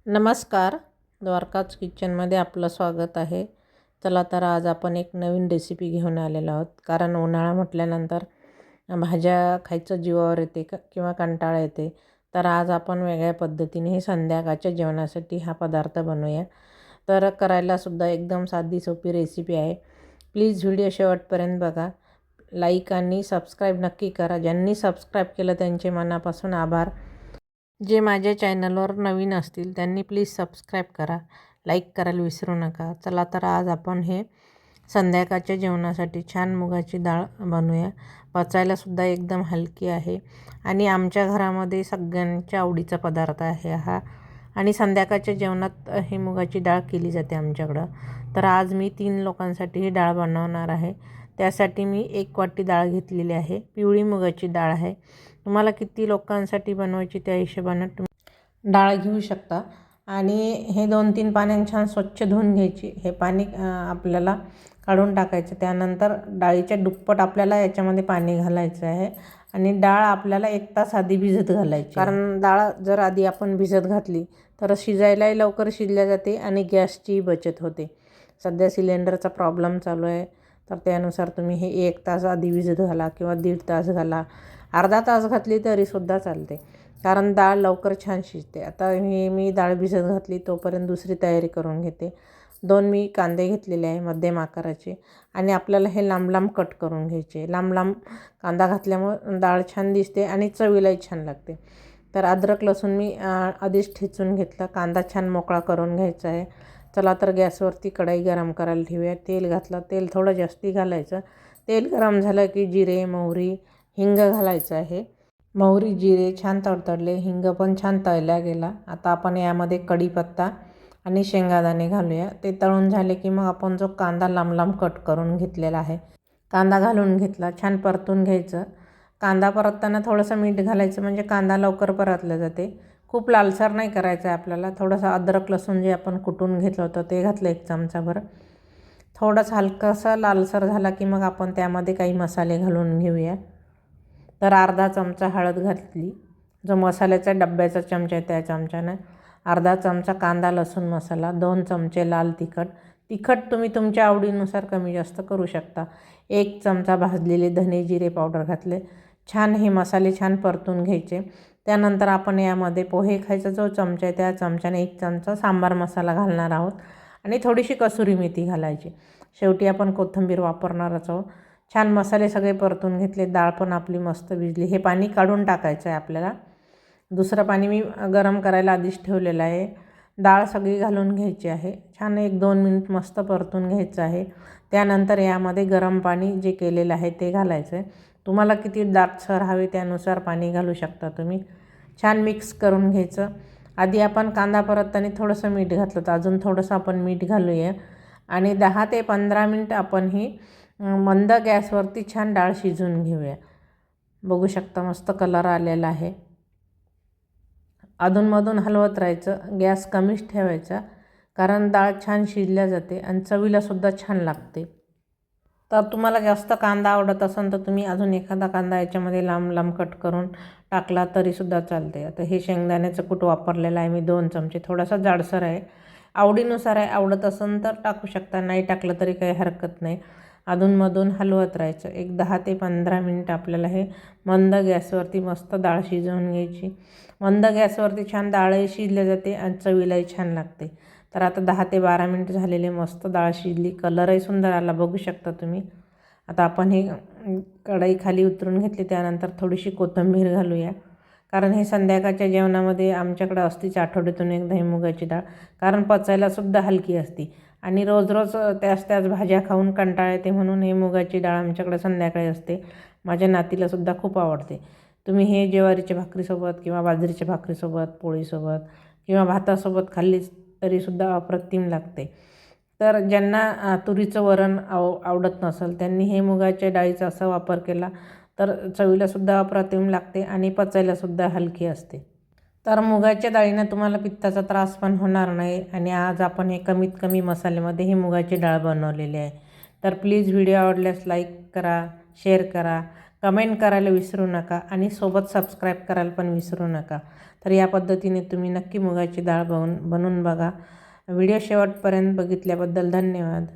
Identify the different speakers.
Speaker 1: नमस्कार. द्वारकाच किचनमध्ये आपलं स्वागत आहे. चला तर आज आपण एक नवीन रेसिपी घेऊन आलेलो आहोत. कारण उन्हाळा म्हटल्यानंतर भाज्या खायचं जीवावर येते किंवा कंटाळा येते. तर आज आपण वेगळ्या पद्धतीने हे संध्याकाळच्या जेवणासाठी हा पदार्थ बनवूया. तर करायलासुद्धा एकदम साधी सोपी रेसिपी आहे. प्लीज व्हिडिओ शेवटपर्यंत बघा. लाईक आणि सबस्क्राईब नक्की करा. ज्यांनी सबस्क्राईब केलं त्यांचे मनापासून आभार. जे माझ्या चॅनलवर नवीन असतील त्यांनी प्लीज सबस्क्राईब करा, लाईक करायला विसरू नका. चला तर आज आपण हे संध्याकाळच्या जेवणासाठी छान मुगाची डाळ बनवूया. पचायलासुद्धा एकदम हलकी आहे आणि आमच्या घरामध्ये सगळ्यांच्या आवडीचा पदार्थ आहे हा. आणि संध्याकाळच्या जेवणात ही मुगाची डाळ केली जाते आमच्याकडं. तर आज मी 3 लोकांसाठी ही डाळ बनवणार आहे. त्यासाठी मी 1 वाटी डाळ घेतलेली आहे. पिवळी मुगाची डाळ आहे. तुम्हाला किती लोकांसाठी बनवायची त्या हिशोबानं तुम्ही डाळ घेऊ शकता. आणि हे 2-3 पाण्याने छान स्वच्छ धुवून घ्यायची. हे पाणी आपल्याला काढून टाकायचं. त्यानंतर डाळीच्या दुप्पट आपल्याला याच्यामध्ये पाणी घालायचं आहे. आणि डाळ आपल्याला 1 तास आधी भिजत घालायची. कारण डाळ जर आधी आपण भिजत घातली तर शिजायलाही लवकर शिजल्या जाते आणि गॅसची बचत होते. सध्या सिलेंडरचा प्रॉब्लेम चालू आहे. तर त्यानुसार तुम्ही हे 1 तास आधी भिजत घाला किंवा 1.5 तास घाला. अर्धा तास घातली तरीसुद्धा चालते. कारण डाळ लवकर छान शिजते. आता मी डाळ भिजत घातली तोपर्यंत दुसरी तयारी करून घेते. 2 मी कांदे घेतलेले आहे मध्यम आकाराचे. आणि आपल्याला हे लांब लांब कट करून घ्यायचे. लांब लांब कांदा घातल्यामुळे डाळ छान दिसते आणि चवीलाही छान लागते. तर अद्रक लसूण मी आधीच ठेचून घेतलं. कांदा छान मोकळा करून घ्यायचा आहे. चला तर गॅसवरती कढई गरम करायला ठेवूया. तेल घातलं. तेल थोडं जास्ती घालायचं. तेल गरम झालं की जिरे, मोहरी, हिंग घालायचं आहे. मोहरी, जिरे छान तडतडले. हिंग पण छान तळला गेला. आता आपण यामध्ये कढीपत्ता आणि शेंगादाणे घालूया. ते तळून झाले की मग आपण जो कांदा लांब लांब कट करून घेतलेला आहे कांदा घालून घेतला. छान परतून घ्यायचं. कांदा परतताना थोडंसं मीठ घालायचं म्हणजे कांदा लवकर परतला जाते. खूप लालसर नाही करायचं आहे आपल्याला. थोडंसं अद्रक लसूण जे आपण कुटून घेतलं होतं ते घातलं 1 चमचाभर. थोडंसं हलकासा लालसर झाला की मग आपण त्यामध्ये काही मसाले घालून घेऊया. तर अर्धा चमचा हळद घातली. जो मसाल्याचा डब्याचा चमचा आहे त्या चमच्यानं. अर्धा चमचा कांदा लसूण मसाला. 2 चमचे लाल तिखट. तिखट तुम्ही तुमच्या आवडीनुसार कमी जास्त करू शकता. 1 चमचा भाजलेले धने जिरे पावडर घातले. छान हे मसाले छान परतून घ्यायचे. त्यानंतर आपण यामध्ये पोहे खायचा जो चमचा आहे त्या चमच्याने 1 चमचा सांबार मसाला घालणार आहोत. आणि थोडीशी कसुरी मेथी घालायची. शेवटी आपण कोथिंबीर वापरणारच आहोत. छान मसाले सगळे परतून घेतले. डाळ पण आपली मस्त भिजली. हे पाणी काढून टाकायचं आहे आपल्याला. दुसरं पाणी मी गरम करायला आधीच ठेवलेलं आहे. डाळ सगळी घालून घ्यायची आहे. छान 1-2 मिनिट मस्त परतून घ्यायचं आहे. त्यानंतर यामध्ये गरम पाणी जे केलेलं आहे ते घालायचं आहे. तुम्हाला किती दाटसर हवे त्यानुसार पाणी घालू शकता तुम्ही. छान मिक्स करून घ्यायचं. आधी आपण कांदा परतताना थोडंसं मीठ घातलं तर अजून थोडंसं आपण मीठ घालूया. आणि 10 ते 15 मिनिट आपण ही मंद गॅसवरती छान डाळ शिजवून घेऊया. बघू शकता मस्त कलर आलेला आहे. अधूनमधून हलवत राहायचं. गॅस कमीच ठेवायचा. कारण डाळ छान शिजल्या जाते आणि चवीलासुद्धा छान लागते. तर तुम्हाला जास्त कांदा आवडत असेल तर तुम्ही अजून एखादा कांदा याच्यामध्ये लांब लांब कट करून टाकला तरीसुद्धा चालते. आता हे शेंगदाण्याचं कूट वापरलेलं आहे मी 2 चमचे. थोडासा जाडसर आहे. आवडीनुसार आहे. आवडत असेल तर टाकू शकता. नाही टाकलं तरी काही हरकत नाही. अधूनमधून हलवत राहायचं. एक 10 ते 15 मिनिट आपल्याला हे मंद गॅसवरती मस्त डाळ शिजवून घ्यायची. मंद गॅसवरती छान डाळही शिजल्या जाते आणि चवीलाही छान लागते. तर आता 10 ते 12 मिनिट झालेले. मस्त डाळ शिजली. कलरही सुंदर आला बघू शकता तुम्ही. आता आपण हे कढई खाली उतरून घेतली. त्यानंतर थोडीशी कोथिंबीर घालूया. कारण हे संध्याकाळच्या जेवणामध्ये आमच्याकडे असतीच आठवड्यातून एकदा ही मुगाची डाळ. कारण पचायलासुद्धा हलकी असते. आणि रोज रोज त्याच भाज्या खाऊन कंटाळा येते म्हणून हे मुगाची डाळ आमच्याकडे संध्याकाळी असते. माझ्या नातीलासुद्धा खूप आवडते. तुम्ही हे ज्वारीच्या भाकरीसोबत किंवा बाजरीच्या भाकरीसोबत, पोळीसोबत किंवा भातासोबत खाल्लीच तरीसुद्धा अप्रतिम लागते. तर ज्यांना तुरीचं वरण आवडत नसेल त्यांनी हे मुगाच्या डाळीचा असा वापर केला तर चवीलासुद्धा अप्रतिम लागते आणि पचायलासुद्धा हलकी असते. तर मुगाच्या डाळीनं तुम्हाला पित्ताचा त्रास पण होणार नाही. आणि आज आपण हे कमीत कमी मसाल्यामध्ये ही मुगाची डाळ बनवलेली आहे. तर प्लीज व्हिडिओ आवडल्यास लाईक करा, शेअर करा, कमेंट करायला विसरू नका आणि सोबत सबस्क्राईब करायला पण विसरू नका. तर या पद्धतीने तुम्ही नक्की मुगाची डाळ बनवून बघा. व्हिडिओ शेवटपर्यंत बघितल्याबद्दल धन्यवाद.